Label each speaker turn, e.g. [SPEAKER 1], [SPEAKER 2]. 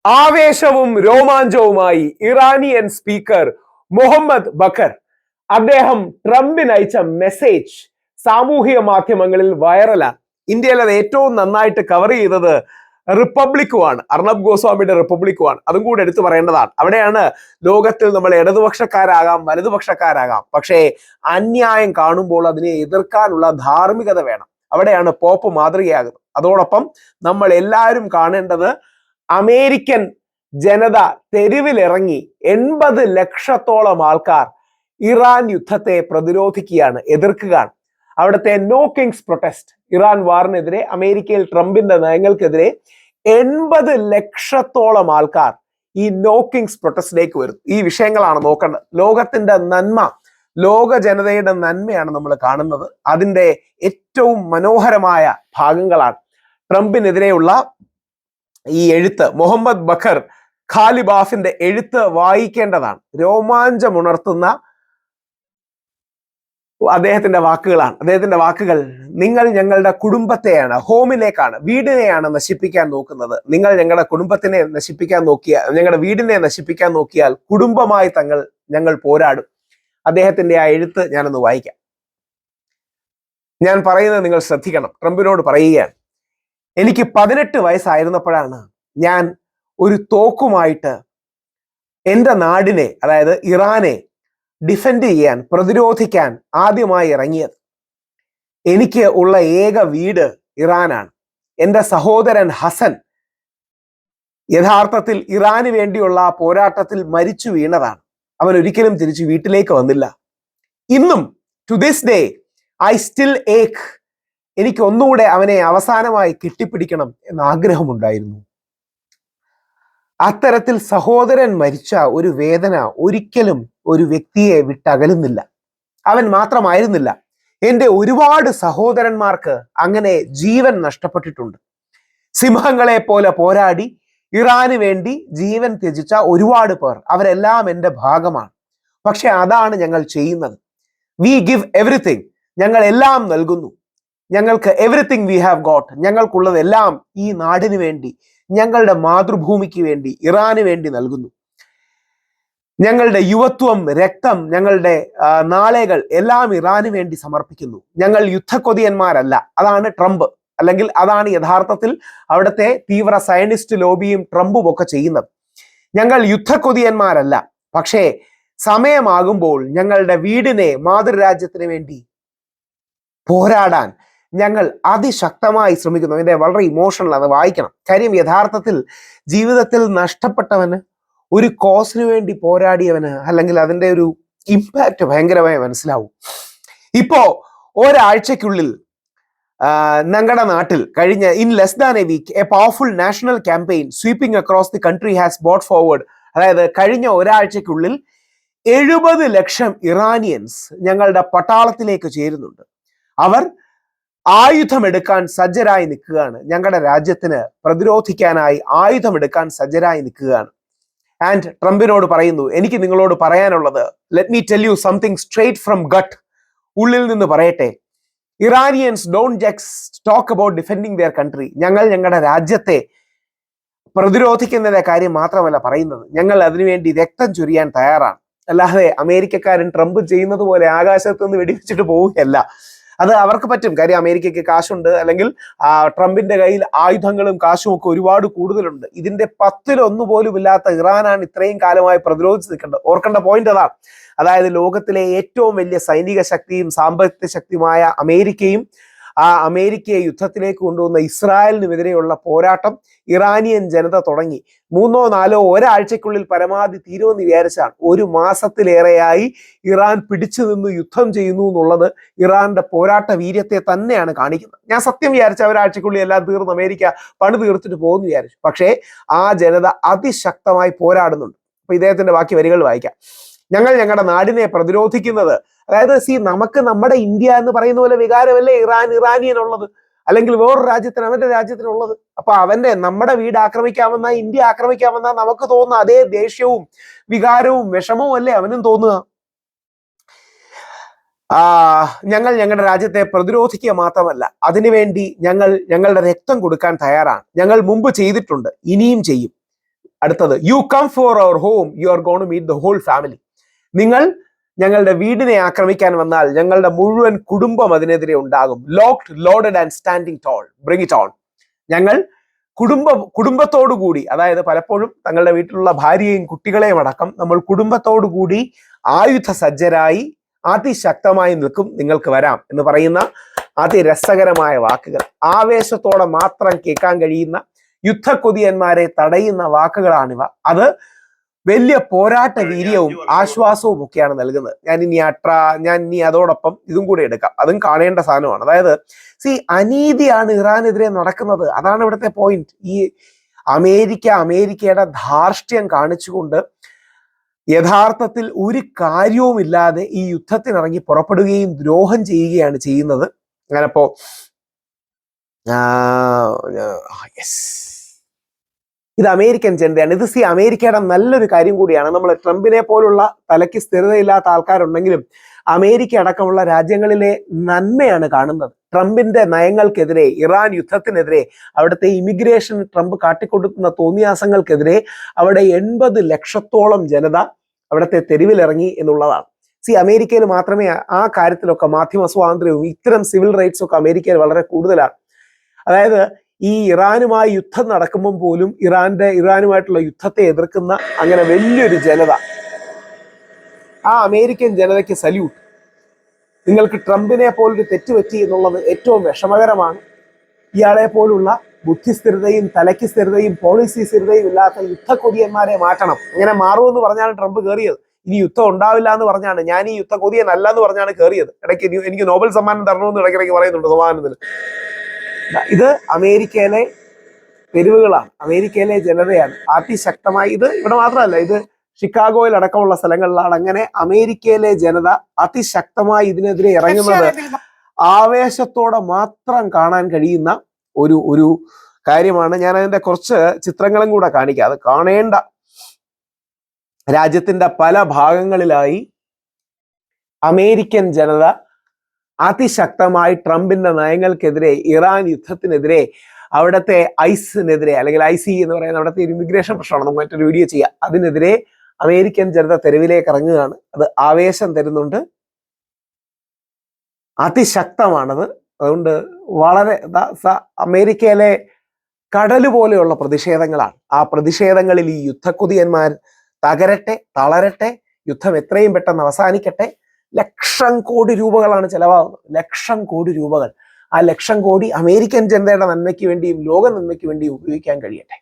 [SPEAKER 1] ആവേശവും രോമാഞ്ചവുമായി Iranian speaker Mohammad ബഖർ അദ്ദേഹം ട്രംപിന് അയച്ച മെസ്സേജ് സാമൂഹിക മാധ്യമങ്ങളിൽ വൈറലാണ്. ഇന്ത്യയിൽ അത് ഏറ്റവും നന്നായിട്ട് കവർ ചെയ്തത് റിപ്പബ്ലിക്കുമാണ്, അർണബ് ഗോസ്വാമിയുടെ റിപ്പബ്ലിക്കുമാണ്. അതും കൂടെ എടുത്തു പറയേണ്ടതാണ്. അവിടെയാണ് ലോകത്തിൽ നമ്മൾ ഇടതുപക്ഷക്കാരാകാം വലതുപക്ഷക്കാരാകാം, പക്ഷേ അന്യായം കാണുമ്പോൾ അതിനെ എതിർക്കാനുള്ള ധാർമ്മികത വേണം. അവിടെയാണ് പോപ്പ് മാതൃകയാകുന്നത്. അതോടൊപ്പം നമ്മൾ എല്ലാവരും കാണേണ്ടത് അമേരിക്കൻ ജനത തെരുവിലിറങ്ങി 80 ലക്ഷത്തോളം ആൾക്കാർ ഇറാൻ യുദ്ധത്തെ പ്രതിരോധിക്കുകയാണ്, എതിർക്കുകയാണ്. അവിടുത്തെ നോ കിങ്സ് പ്രൊട്ടസ്റ്റ്, ഇറാൻ വാറിനെതിരെ അമേരിക്കയിൽ ട്രംപിന്റെ നയങ്ങൾക്കെതിരെ 80 ലക്ഷത്തോളം ആൾക്കാർ ഈ നോ കിങ്സ് പ്രൊട്ടസ്റ്റിലേക്ക് വരും. ഈ വിഷയങ്ങളാണ് നോക്കേണ്ടത്. ലോകത്തിന്റെ നന്മ, ലോക ജനതയുടെ നന്മയാണ് നമ്മൾ കാണുന്നത്. അതിന്റെ ഏറ്റവും മനോഹരമായ ഭാഗങ്ങളാണ് ട്രംപിനെതിരെയുള്ള ഈ എഴുത്ത്. മുഹമ്മദ് ബഖർ ഖാലിബാഫിന്റെ എഴുത്ത് വായിക്കേണ്ടതാണ്. രോമാഞ്ചമുണർത്തുന്ന അദ്ദേഹത്തിന്റെ വാക്കുകളാണ്. അദ്ദേഹത്തിന്റെ വാക്കുകൾ: നിങ്ങൾ ഞങ്ങളുടെ കുടുംബത്തെയാണ്, ഹോമിലേക്കാണ്, വീടിനെയാണ് നശിപ്പിക്കാൻ നോക്കുന്നത്. നിങ്ങൾ ഞങ്ങളുടെ കുടുംബത്തിനെ നശിപ്പിക്കാൻ നോക്കിയാൽ, ഞങ്ങളുടെ വീടിനെ നശിപ്പിക്കാൻ നോക്കിയാൽ കുടുംബമായി ഞങ്ങൾ പോരാടും. അദ്ദേഹത്തിന്റെ ആ എഴുത്ത് ഞാനൊന്ന് വായിക്കാം. ഞാൻ പറയുന്നത് നിങ്ങൾ ശ്രദ്ധിക്കണം. ട്രംപിനോട് പറയുകയാണ്: എനിക്ക് 18 വയസ്സായിരുന്നപ്പോഴാണ് ഞാൻ ഒരു തോക്കുമായിട്ട് എൻ്റെ നാടിനെ, അതായത് ഇറാനെ ഡിഫെൻഡ് ചെയ്യാൻ, പ്രതിരോധിക്കാൻ ആദ്യമായി ഇറങ്ങിയത്. എനിക്ക് ഉള്ള ഏക വീട് ഇറാനാണ്. എൻ്റെ സഹോദരൻ ഹസൻ യഥാർത്ഥത്തിൽ ഇറാന് വേണ്ടിയുള്ള ആ പോരാട്ടത്തിൽ മരിച്ചു വീണതാണ്. അവൻ ഒരിക്കലും തിരിച്ചു വീട്ടിലേക്ക് വന്നില്ല. ഇന്നും to this day I still ache. എനിക്ക് ഒന്നുകൂടെ അവനെ അവസാനമായി കെട്ടിപ്പിടിക്കണം എന്ന ആഗ്രഹമുണ്ടായിരുന്നു. അത്തരത്തിൽ സഹോദരൻ മരിച്ച ഒരു വേദന ഒരിക്കലും ഒരു വ്യക്തിയെ വിട്ടകലുന്നില്ല. അവൻ മാത്രമായിരുന്നില്ല, എൻ്റെ ഒരുപാട് സഹോദരന്മാർക്ക് അങ്ങനെ ജീവൻ നഷ്ടപ്പെട്ടിട്ടുണ്ട്. സിംഹങ്ങളെ പോലെ പോരാടി ഇറാന് വേണ്ടി ജീവൻ ത്യജിച്ച ഒരുപാട് പേർ, അവരെല്ലാം എൻ്റെ ഭാഗമാണ്. പക്ഷെ അതാണ് ഞങ്ങൾ ചെയ്യുന്നത്. We give everything. ഞങ്ങൾ എല്ലാം നൽകുന്നു. ഞങ്ങൾക്ക് എവറിത്തിങ് വി ഹാവ് ഗോട്ട്. ഞങ്ങൾക്കുള്ളതെല്ലാം ഈ നാടിന് വേണ്ടി, ഞങ്ങളുടെ മാതൃഭൂമിക്ക് വേണ്ടി, ഇറാന് വേണ്ടി നൽകുന്നു. ഞങ്ങളുടെ യുവത്വം, രക്തം, ഞങ്ങളുടെ നാളെകൾ എല്ലാം ഇറാന് വേണ്ടി സമർപ്പിക്കുന്നു. ഞങ്ങൾ യുദ്ധക്കൊതിയന്മാരല്ല. അതാണ് ട്രംപ്, അല്ലെങ്കിൽ അതാണ് യഥാർത്ഥത്തിൽ അവിടുത്തെ തീവ്ര സയനിസ്റ്റ് ലോബിയും ട്രംപും ഒക്കെ ചെയ്യുന്നത്. ഞങ്ങൾ യുദ്ധക്കൊതിയന്മാരല്ല, പക്ഷേ സമയമാകുമ്പോൾ ഞങ്ങളുടെ വീടിനെ, മാതൃരാജ്യത്തിന് വേണ്ടി പോരാടാൻ ഞങ്ങൾ അതിശക്തമായി ശ്രമിക്കുന്നു. അതിന്റെ വളരെ ഇമോഷണൽ, അത് വായിക്കണം. കാര്യം യഥാർത്ഥത്തിൽ ജീവിതത്തിൽ നഷ്ടപ്പെട്ടവന്, ഒരു കോസിന് വേണ്ടി പോരാടിയവന്, അല്ലെങ്കിൽ അതിന്റെ ഒരു ഇമ്പാക്റ്റ് ഭയങ്കരമായി മനസ്സിലാവും. ഇപ്പോ ഒരാഴ്ചക്കുള്ളിൽ ഞങ്ങളുടെ നാട്ടിൽ കഴിഞ്ഞ in less than a week a powerful national campaign sweeping across the country has bought forward. അതായത് കഴിഞ്ഞ ഒരാഴ്ചക്കുള്ളിൽ 70 ലക്ഷം ഇറാനിയൻസ് ഞങ്ങളുടെ പട്ടാളത്തിലേക്ക് ചേരുന്നുണ്ട്. അവർ ആയുധമെടുക്കാൻ സജ്ജരായി നിൽക്കുകയാണ്. ഞങ്ങളുടെ രാജ്യത്തിന് പ്രതിരോധിക്കാനായി ആയുധമെടുക്കാൻ സജ്ജരായി നിൽക്കുകയാണ്. ആൻഡ് ട്രംപിനോട് പറയുന്നു, എനിക്ക് നിങ്ങളോട് പറയാനുള്ളത്, let me tell you something straight from gut. ഉള്ളിൽ നിന്ന് പറയട്ടെ, Iranians don't just talk about defending their country. ഞങ്ങൾ ഞങ്ങളുടെ രാജ്യത്തെ പ്രതിരോധിക്കുന്നതിന്റെ കാര്യം മാത്രമല്ല പറയുന്നത്, ഞങ്ങൾ അതിനുവേണ്ടി രക്തം ചൊരിയാൻ തയ്യാറാണ്. അല്ലാതെ അമേരിക്കക്കാരൻ ട്രംപ് ചെയ്യുന്നത് പോലെ ആകാശത്ത് നിന്ന് വെടിവെച്ചിട്ട് പോവുകയല്ല. അത് അവർക്ക് പറ്റും. കാര്യം അമേരിക്കയ്ക്ക് കാശുണ്ട്, അല്ലെങ്കിൽ ട്രംപിന്റെ കയ്യിൽ ആയുധങ്ങളും കാശും ഒക്കെ ഒരുപാട് കൂടുതലുണ്ട്. ഇതിന്റെ 10-1 പോലും ഇല്ലാത്ത ഇറാനാണ് ഇത്രയും കാലമായി പ്രതിരോധിച്ച് നിൽക്കേണ്ടത്. ഓർക്കേണ്ട പോയിന്റ് അതാണ്. അതായത് ലോകത്തിലെ ഏറ്റവും വലിയ സൈനിക ശക്തിയും സാമ്പത്തിക ശക്തിയുമായ അമേരിക്കയും അമേരിക്കയെ യുദ്ധത്തിലേക്ക് കൊണ്ടുവന്ന ഇസ്രായേലിനുമെതിരെയുള്ള പോരാട്ടം ഇറാനിയൻ ജനത തുടങ്ങി. 3-4 ഒരാഴ്ചക്കുള്ളിൽ പരമാവധി തീരുമെന്ന് വിചാരിച്ചാണ്. 1 മാസത്തിലേറെയായി ഇറാൻ പിടിച്ചു നിന്ന് യുദ്ധം ചെയ്യുന്നു എന്നുള്ളത് ഇറാന്റെ പോരാട്ട വീര്യത്തെ തന്നെയാണ് കാണിക്കുന്നത്. ഞാൻ സത്യം വിചാരിച്ച ഒരാഴ്ചക്കുള്ളിൽ എല്ലാം തീർന്ന് അമേരിക്ക പണി തീർത്തിട്ട് പോകുമെന്ന് വിചാരിച്ചു. പക്ഷേ ആ ജനത അതിശക്തമായി പോരാടുന്നുണ്ട്. അപ്പൊ ഇദ്ദേഹത്തിന്റെ ബാക്കി വരികൾ വായിക്കാം. ഞങ്ങൾ ഞങ്ങളുടെ നാടിനെ പ്രതിരോധിക്കുന്നത്, അതായത് നമുക്ക് നമ്മുടെ ഇന്ത്യ എന്ന് പറയുന്ന പോലെ വികാരമല്ലേ ഇറാനിയനുള്ളത്, അല്ലെങ്കിൽ വേറൊരു രാജ്യത്തിന് അവന്റെ രാജ്യത്തിനുള്ളത്. അപ്പൊ നമ്മുടെ വീട് ആക്രമിക്കാമെന്ന, ഇന്ത്യ ആക്രമിക്കാമെന്ന നമുക്ക് തോന്നുന്ന അതേ ദേഷ്യവും വികാരവും വിഷമവും അല്ലേ അവനും തോന്നുക. ഞങ്ങൾ ഞങ്ങളുടെ രാജ്യത്തെ പ്രതിരോധിക്കുക മാത്രമല്ല, അതിനുവേണ്ടി ഞങ്ങളുടെ രക്തം കൊടുക്കാൻ തയ്യാറാണ്. ഞങ്ങൾ മുമ്പ് ചെയ്തിട്ടുണ്ട്, ഇനിയും ചെയ്യും. അടുത്തത്, you come for our home, you are gone to meet the whole family. നിങ്ങൾ ഞങ്ങളുടെ വീടിനെ ആക്രമിക്കാൻ വന്നാൽ ഞങ്ങളുടെ മുഴുവൻ കുടുംബം അതിനെതിരെ ഉണ്ടാകും. Locked, loaded and standing tall, bring it on. ഞങ്ങൾ കുടുംബത്തോടു കൂടി, അതായത് പലപ്പോഴും തങ്ങളുടെ വീട്ടിലുള്ള ഭാര്യയും കുട്ടികളെയും അടക്കം നമ്മൾ കുടുംബത്തോടു കൂടി ആയുധ സജ്ജരായി അതിശക്തമായി നിൽക്കും, നിങ്ങൾക്ക് വരാം എന്ന് പറയുന്ന അതിരസകരമായ വാക്കുകൾ. ആവേശത്തോടെ മാത്രം കേൾക്കാൻ കഴിയുന്ന യുദ്ധക്കൊതിയന്മാരെ തടയുന്ന വാക്കുകളാണിവ. അത് വലിയ പോരാട്ട വീര്യവും ആശ്വാസവും ഒക്കെയാണ് നൽകുന്നത്. ഞാൻ ഇനി അതോടൊപ്പം ഇതും കൂടെ എടുക്കാം, അതും കാണേണ്ട സാധനമാണ്. അതായത് അനീതിയാണ് ഇറാനെതിരെ നടക്കുന്നത്. അതാണ് ഇവിടുത്തെ പോയിന്റ്. ഈ അമേരിക്കയുടെ ധാർഷ്ട്യം കാണിച്ചുകൊണ്ട് യഥാർത്ഥത്തിൽ ഒരു കാര്യവുമില്ലാതെ ഈ യുദ്ധത്തിനിറങ്ങി പുറപ്പെടുകയും ദ്രോഹം ചെയ്യുകയാണ് ചെയ്യുന്നത്. അങ്ങനപ്പോ ഇത് അമേരിക്കൻ ജനതയാണ്. ഇത് അമേരിക്കയുടെ നല്ലൊരു കാര്യം കൂടിയാണ്. നമ്മൾ ട്രംപിനെ പോലുള്ള തലയ്ക്ക് സ്ഥിരതയില്ലാത്ത ആൾക്കാരുണ്ടെങ്കിലും അമേരിക്ക അടക്കമുള്ള രാജ്യങ്ങളിലെ നന്മയാണ് കാണുന്നത്. ട്രംപിന്റെ നയങ്ങൾക്കെതിരെ, ഇറാൻ യുദ്ധത്തിനെതിരെ, അവിടുത്തെ ഇമിഗ്രേഷൻ ട്രംപ് കാട്ടിക്കൊടുക്കുന്ന തോന്നിയാസങ്ങൾക്കെതിരെ അവിടെ 80 ലക്ഷത്തോളം ജനത അവിടുത്തെ തെരുവിലിറങ്ങി എന്നുള്ളതാണ്. അമേരിക്കയിൽ മാത്രമേ ആ കാര്യത്തിലൊക്കെ മാധ്യമ സ്വാതന്ത്ര്യവും ഇത്തരം സിവിൽ റൈറ്റ്സും ഒക്കെ അമേരിക്കയിൽ വളരെ കൂടുതലാണ്. അതായത് ഈ ഇറാനുമായി യുദ്ധം നടക്കുമ്പോൾ പോലും ഇറാനുമായിട്ടുള്ള യുദ്ധത്തെ എതിർക്കുന്ന അങ്ങനെ വലിയൊരു ജനത, ആ അമേരിക്കൻ ജനതയ്ക്ക് സല്യൂട്ട്. നിങ്ങൾക്ക് ട്രംപിനെ പോലൊരു തെറ്റുപറ്റി എന്നുള്ളത് ഏറ്റവും വിഷമകരമാണ്. ഇയാളെ പോലുള്ള ബുദ്ധിസ്ഥിരതയും തലയ്ക്ക് സ്ഥിരതയും പോളിസി സ്ഥിരതയും ഇല്ലാത്ത യുദ്ധക്കൊതിയന്മാരെ മാറ്റണം. ഇങ്ങനെ മാറുമെന്ന് പറഞ്ഞാണ് ട്രംപ് കയറിയത്. ഇനി യുദ്ധം ഉണ്ടാവില്ല എന്ന് പറഞ്ഞാണ്, ഞാൻ ഈ യുദ്ധക്കൊതിയനല്ല എന്ന് പറഞ്ഞാണ് കയറിയത്. ഇടയ്ക്ക് എനിക്ക് നോബൽ സമ്മാനം തരണമെന്ന് ഇടയ്ക്കിടയ്ക്ക് പറയുന്നുണ്ട് സമ്മാനത്തിന്. ഇത് അമേരിക്കയിലെ തെരുവുകളാണ്, അമേരിക്കയിലെ ജനതയാണ് അതിശക്തമായി. ഇത് ഇവിടെ മാത്രമല്ല, ഇത് ഷിക്കാഗോയിൽ അടക്കമുള്ള സ്ഥലങ്ങളിലാണ് അങ്ങനെ അമേരിക്കയിലെ ജനത അതിശക്തമായി ഇതിനെതിരെ ഇറങ്ങുന്നത്. ആവേശത്തോടെ മാത്രം കാണാൻ കഴിയുന്ന ഒരു കാര്യമാണ്. ഞാൻ അതിന്റെ കുറച്ച് ചിത്രങ്ങളും കൂടെ കാണിക്കാം. അത് കാണേണ്ട. രാജ്യത്തിന്റെ പല ഭാഗങ്ങളിലായി അമേരിക്കൻ ജനത അതിശക്തമായി ട്രംപിന്റെ നയങ്ങൾക്കെതിരെ, ഇറാൻ യുദ്ധത്തിനെതിരെ, അവിടുത്തെ ഐസിനെതിരെ, അല്ലെങ്കിൽ ICE എന്ന് പറയുന്ന അവിടുത്തെ ഒരു ഇമിഗ്രേഷൻ പ്രശ്നമാണ്, നമുക്ക് മറ്റൊരു വീഡിയോ ചെയ്യാം. അതിനെതിരെ അമേരിക്കൻ ജനത തെരുവിലേക്ക് ഇറങ്ങുകയാണ്. അത് ആവേശം തരുന്നുണ്ട്, അതിശക്തമാണത്. അതുകൊണ്ട് വളരെ അമേരിക്കയിലെ കടല് പോലെയുള്ള പ്രതിഷേധങ്ങളാണ്. ആ പ്രതിഷേധങ്ങളിൽ ഈ യുദ്ധക്കൊതിയന്മാർ തകരട്ടെ, തളരട്ടെ, യുദ്ധം എത്രയും പെട്ടെന്ന് അവസാനിക്കട്ടെ. 1,00,000 കോടി രൂപകളാണ് ചെലവാകുന്നത്. 1,00,000 കോടി രൂപകൾ. ആ 1,00,000 കോടി അമേരിക്കൻ ജനതയുടെ നന്മയ്ക്ക് വേണ്ടിയും ലോക നന്മയ്ക്ക് വേണ്ടിയും ഉപയോഗിക്കാൻ കഴിയട്ടെ.